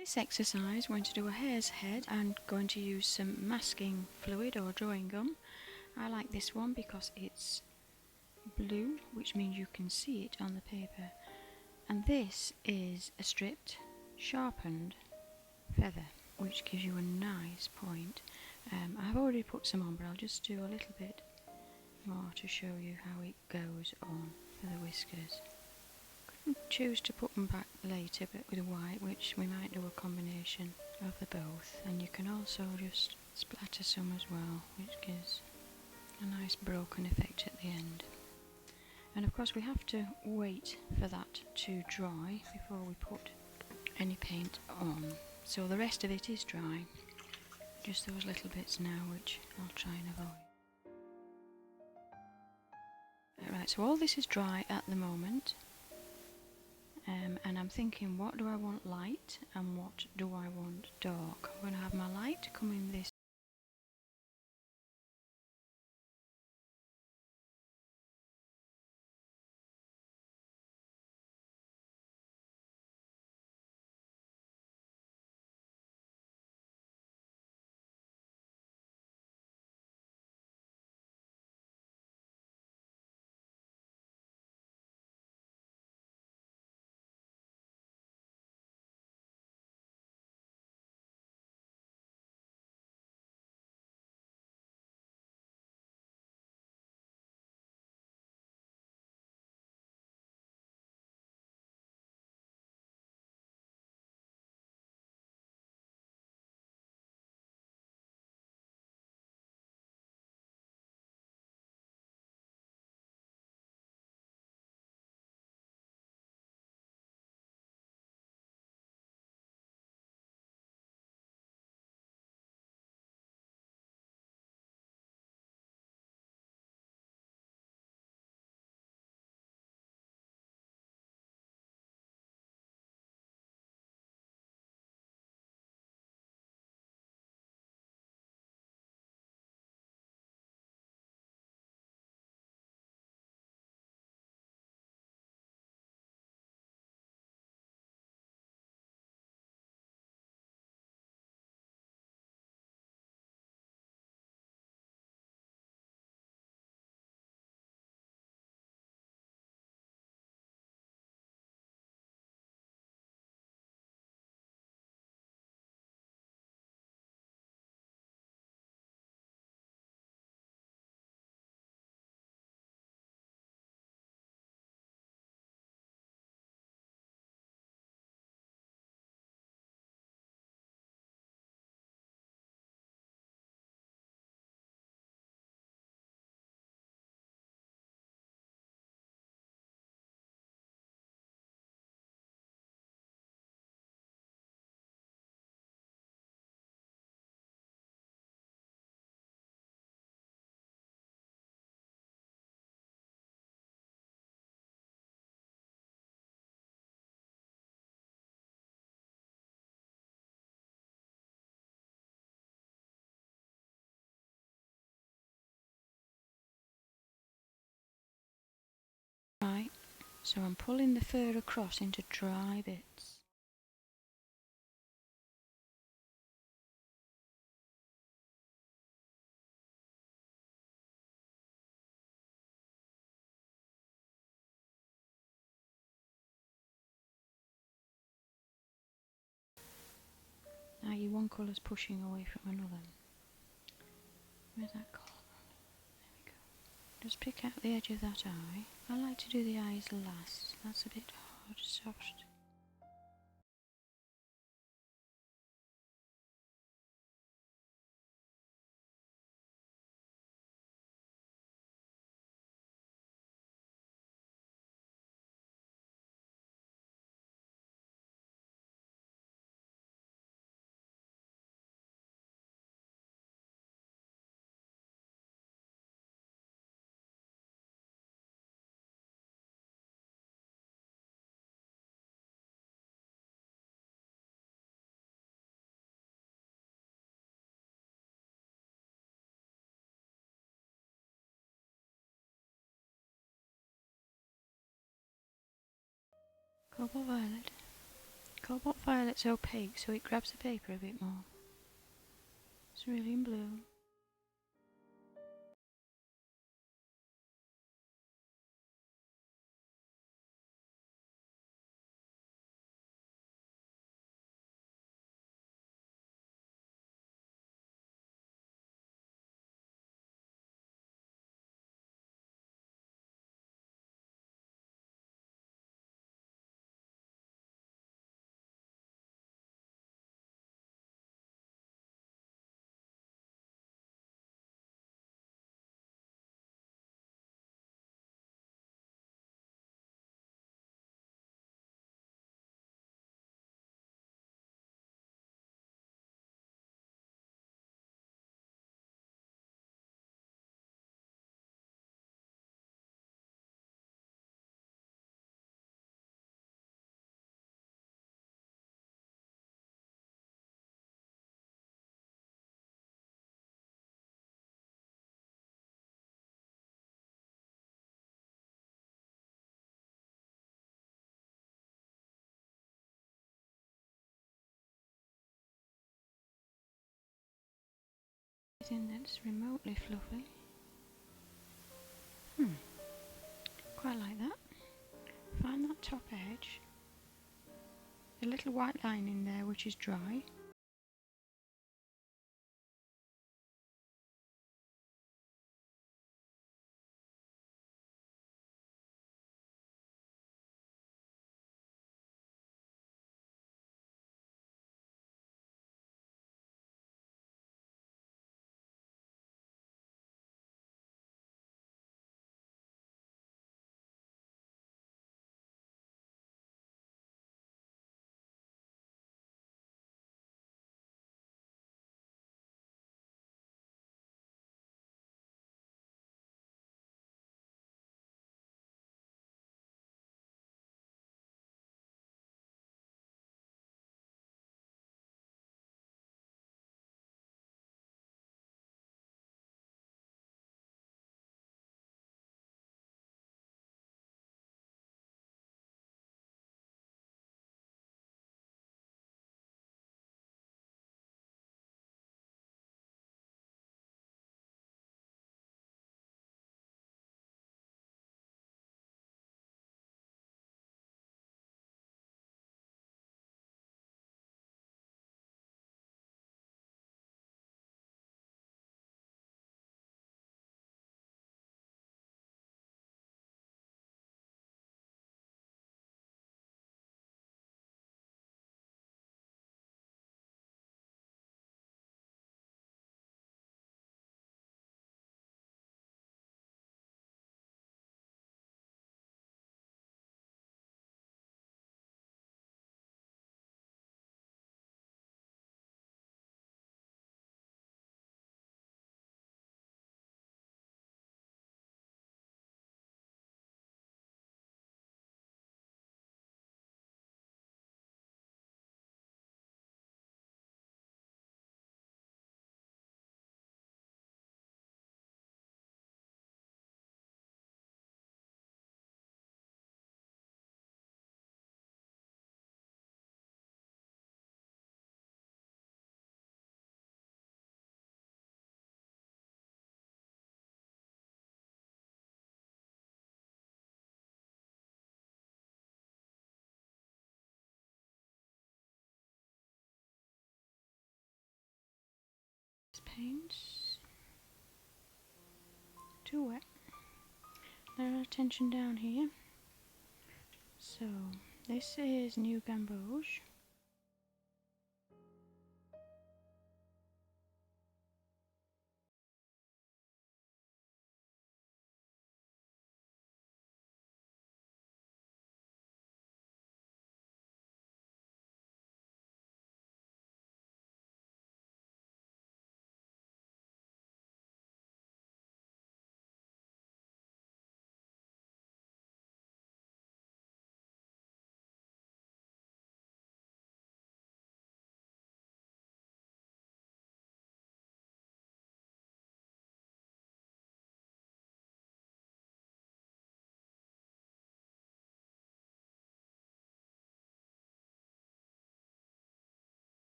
This exercise, we're going to do a hare's head and going to use some masking fluid or drawing gum. I like this one because it's blue, which means you can see it on the paper. And this is a stripped, sharpened feather, which gives you a nice point. I've already put some on, but I'll just do a little bit more to show you how it goes on for the whiskers. Choose to put them back later, but with white, which we might do a combination of the both, and you can also just splatter some as well, which gives a nice broken effect at the end. And of course we have to wait for that to dry before we put any paint on, so the rest of it is dry, just those little bits now which I'll try and avoid. Right, so all this is dry at the moment. And I'm thinking, what do I want light and what do I want dark? I'm going to have my light come in this. Right, so I'm pulling the fur across into dry bits. Now your one colour's pushing away from another. Where's that colour? There we go. Just pick out the edge of that eye. I like to do the eyes last. That's a bit hard, soft. Cobble violet, Cobalt violet's opaque, so it grabs the paper a bit more. Cerulean blue. Anything that's remotely fluffy. Quite like that. Find that top edge. A little white line in there which is dry. Paints. Too wet. Let our attention down here. So this is New Gamboge.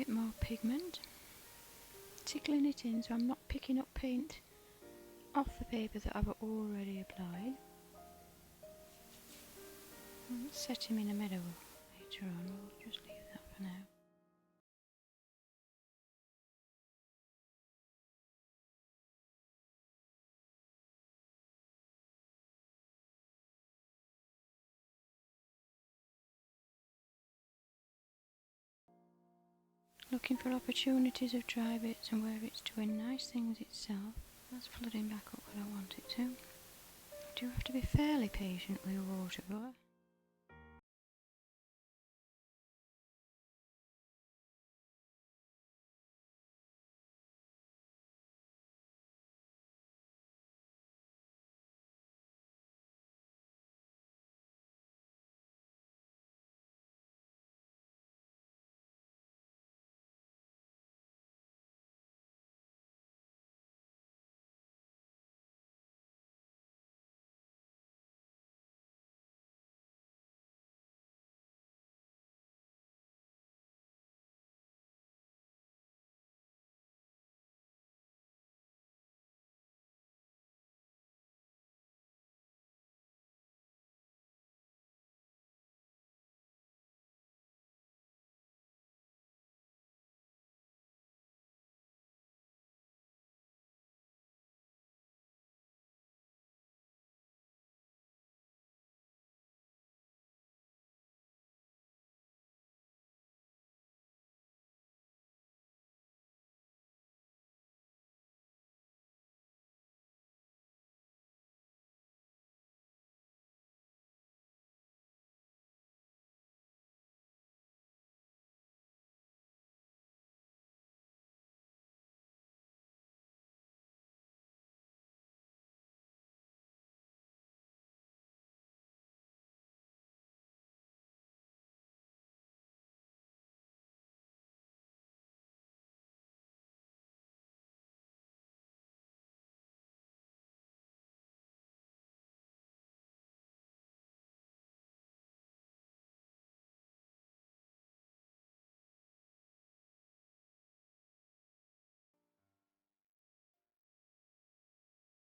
bit more pigment, tickling it in so I'm not picking up paint off the paper that I've already applied. Set him in a meadow later on, we'll just leave that for now. Looking for opportunities of dry bits and where it's doing nice things itself. That's flooding back up where I want it to. You do have to be fairly patient with watercolour.